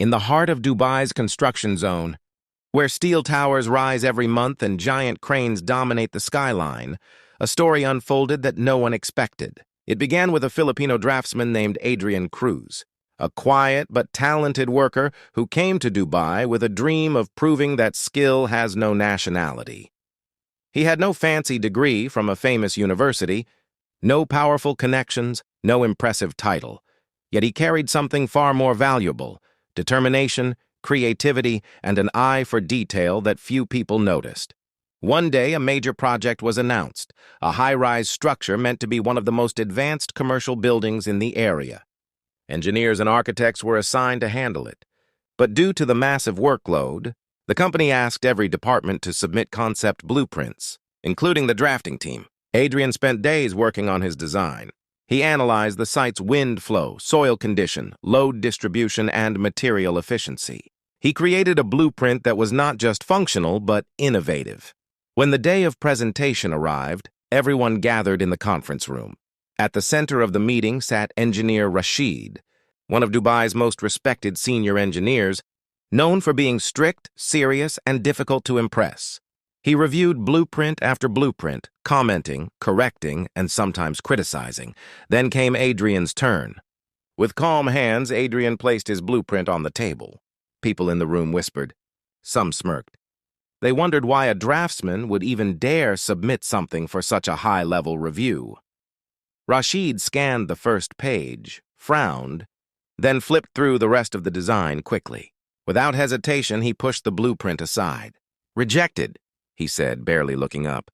In the heart of Dubai's construction zone, where steel towers rise every month and giant cranes dominate the skyline, a story unfolded that no one expected. It began with a Filipino draftsman named Adrian Cruz, a quiet but talented worker who came to Dubai with a dream of proving that skill has no nationality. He had no fancy degree from a famous university, no powerful connections, no impressive title, yet he carried something far more valuable: determination, creativity, and an eye for detail that few people noticed. One day, a major project was announced, a high-rise structure meant to be one of the most advanced commercial buildings in the area. Engineers and architects were assigned to handle it, but due to the massive workload, the company asked every department to submit concept blueprints, including the drafting team. Adrian spent days working on his design. He analyzed the site's wind flow, soil condition, load distribution, and material efficiency. He created a blueprint that was not just functional, but innovative. When the day of presentation arrived, everyone gathered in the conference room. At the center of the meeting sat engineer Rashid, one of Dubai's most respected senior engineers, known for being strict, serious, and difficult to impress. He reviewed blueprint after blueprint, commenting, correcting, and sometimes criticizing. Then came Adrian's turn. With calm hands, Adrian placed his blueprint on the table. People in the room whispered. Some smirked. They wondered why a draftsman would even dare submit something for such a high-level review. Rashid scanned the first page, frowned, then flipped through the rest of the design quickly. Without hesitation, he pushed the blueprint aside. "Rejected," he said, barely looking up.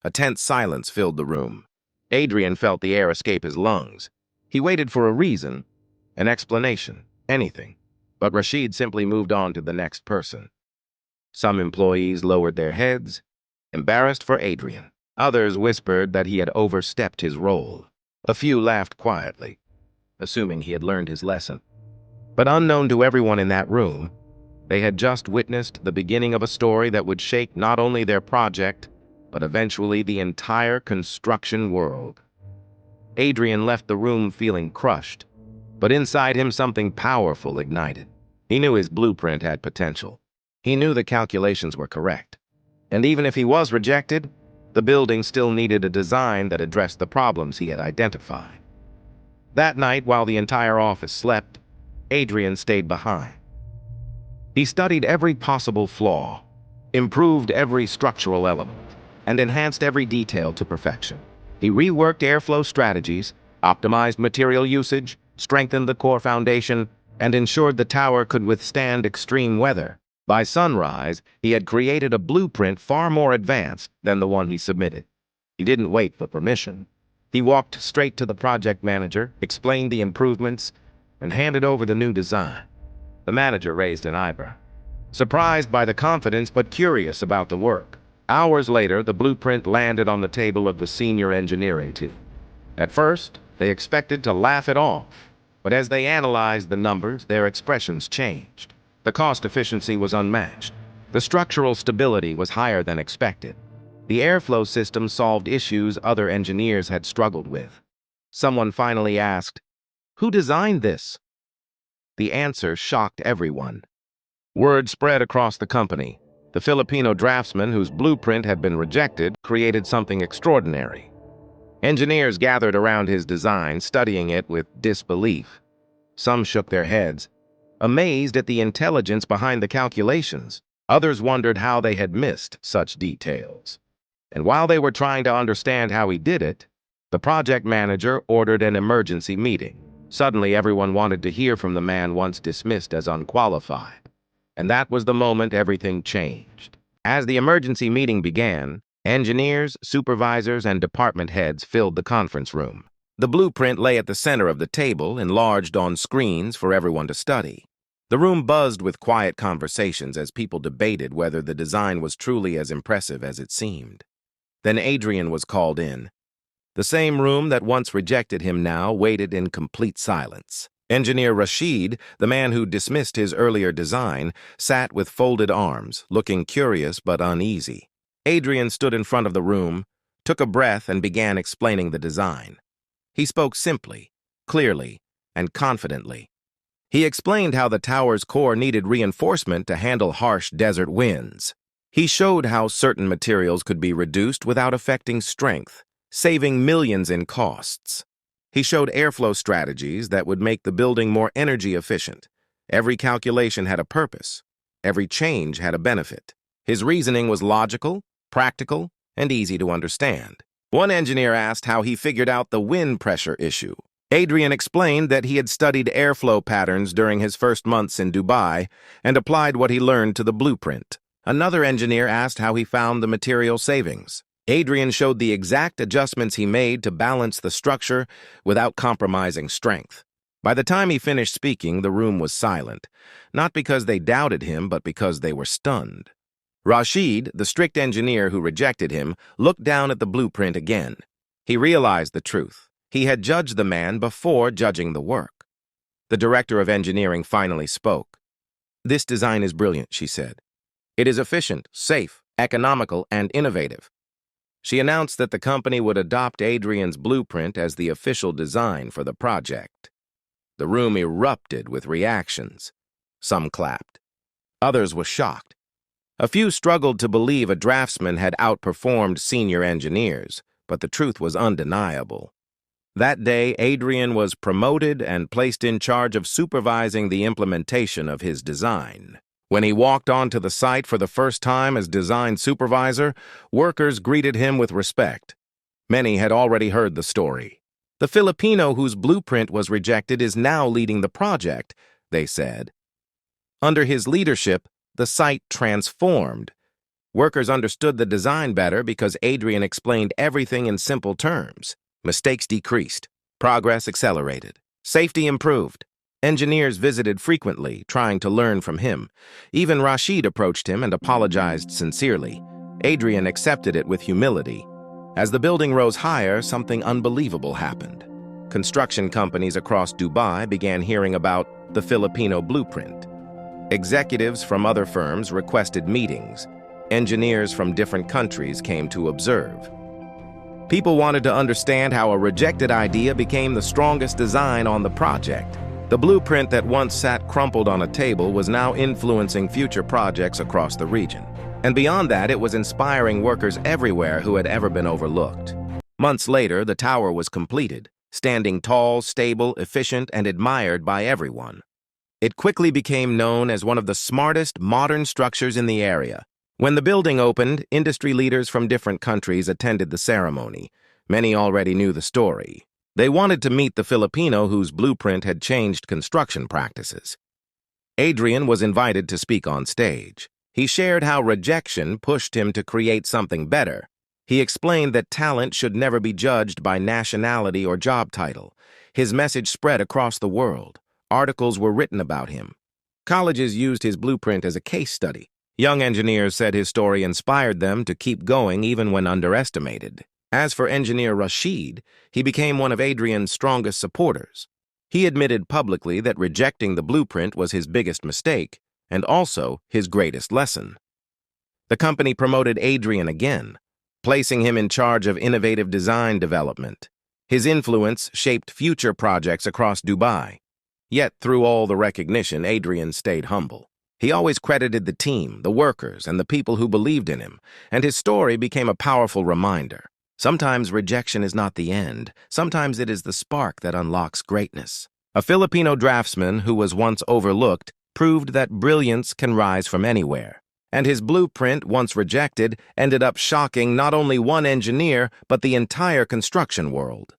A tense silence filled the room. Adrian felt the air escape his lungs. He waited for a reason, an explanation, anything. But Rashid simply moved on to the next person. Some employees lowered their heads, embarrassed for Adrian. Others whispered that he had overstepped his role. A few laughed quietly, assuming he had learned his lesson. But unknown to everyone in that room, they had just witnessed the beginning of a story that would shake not only their project, but eventually the entire construction world. Adrian left the room feeling crushed, but inside him something powerful ignited. He knew his blueprint had potential. He knew the calculations were correct. And even if he was rejected, the building still needed a design that addressed the problems he had identified. That night, while the entire office slept, Adrian stayed behind. He studied every possible flaw, improved every structural element, and enhanced every detail to perfection. He reworked airflow strategies, optimized material usage, strengthened the core foundation, and ensured the tower could withstand extreme weather. By sunrise, he had created a blueprint far more advanced than the one he submitted. He didn't wait for permission. He walked straight to the project manager, explained the improvements, and handed over the new design. The manager raised an eyebrow, surprised by the confidence but curious about the work. Hours later, the blueprint landed on the table of the senior engineering team. At first, they expected to laugh it off, but as they analyzed the numbers, their expressions changed. The cost efficiency was unmatched. The structural stability was higher than expected. The airflow system solved issues other engineers had struggled with. Someone finally asked, "Who designed this?" The answer shocked everyone. Word spread across the company. The Filipino draftsman whose blueprint had been rejected created something extraordinary. Engineers gathered around his design, studying it with disbelief. Some shook their heads, amazed at the intelligence behind the calculations. Others wondered how they had missed such details. And while they were trying to understand how he did it, the project manager ordered an emergency meeting. Suddenly, everyone wanted to hear from the man once dismissed as unqualified. And that was the moment everything changed. As the emergency meeting began, engineers, supervisors, and department heads filled the conference room. The blueprint lay at the center of the table, enlarged on screens for everyone to study. The room buzzed with quiet conversations as people debated whether the design was truly as impressive as it seemed. Then Adrian was called in. The same room that once rejected him now waited in complete silence. Engineer Rashid, the man who dismissed his earlier design, sat with folded arms, looking curious but uneasy. Adrian stood in front of the room, took a breath, and began explaining the design. He spoke simply, clearly, and confidently. He explained how the tower's core needed reinforcement to handle harsh desert winds. He showed how certain materials could be reduced without affecting strength, saving millions in costs. He showed airflow strategies that would make the building more energy efficient. Every calculation had a purpose. Every change had a benefit. His reasoning was logical, practical, and easy to understand. One engineer asked how he figured out the wind pressure issue. Adrian explained that he had studied airflow patterns during his first months in Dubai and applied what he learned to the blueprint. Another engineer asked how he found the material savings. Adrian showed the exact adjustments he made to balance the structure without compromising strength. By the time he finished speaking, the room was silent, not because they doubted him, but because they were stunned. Rashid, the strict engineer who rejected him, looked down at the blueprint again. He realized the truth. He had judged the man before judging the work. The director of engineering finally spoke. "This design is brilliant," she said. "It is efficient, safe, economical, and innovative." She announced that the company would adopt Adrian's blueprint as the official design for the project. The room erupted with reactions. Some clapped. Others were shocked. A few struggled to believe a draftsman had outperformed senior engineers, but the truth was undeniable. That day, Adrian was promoted and placed in charge of supervising the implementation of his design. When he walked onto the site for the first time as design supervisor, workers greeted him with respect. Many had already heard the story. "The Filipino whose blueprint was rejected is now leading the project," they said. Under his leadership, the site transformed. Workers understood the design better because Adrian explained everything in simple terms. Mistakes decreased. Progress accelerated. Safety improved. Engineers visited frequently, trying to learn from him. Even Rashid approached him and apologized sincerely. Adrian accepted it with humility. As the building rose higher, something unbelievable happened. Construction companies across Dubai began hearing about the Filipino blueprint. Executives from other firms requested meetings. Engineers from different countries came to observe. People wanted to understand how a rejected idea became the strongest design on the project. The blueprint that once sat crumpled on a table was now influencing future projects across the region. And beyond that, it was inspiring workers everywhere who had ever been overlooked. Months later, the tower was completed, standing tall, stable, efficient, and admired by everyone. It quickly became known as one of the smartest modern structures in the area. When the building opened, industry leaders from different countries attended the ceremony. Many already knew the story. They wanted to meet the Filipino whose blueprint had changed construction practices. Adrian was invited to speak on stage. He shared how rejection pushed him to create something better. He explained that talent should never be judged by nationality or job title. His message spread across the world. Articles were written about him. Colleges used his blueprint as a case study. Young engineers said his story inspired them to keep going even when underestimated. As for engineer Rashid, he became one of Adrian's strongest supporters. He admitted publicly that rejecting the blueprint was his biggest mistake and also his greatest lesson. The company promoted Adrian again, placing him in charge of innovative design development. His influence shaped future projects across Dubai. Yet, through all the recognition, Adrian stayed humble. He always credited the team, the workers, and the people who believed in him, and his story became a powerful reminder. Sometimes rejection is not the end. Sometimes it is the spark that unlocks greatness. A Filipino draftsman who was once overlooked proved that brilliance can rise from anywhere. And his blueprint, once rejected, ended up shocking not only one engineer, but the entire construction world.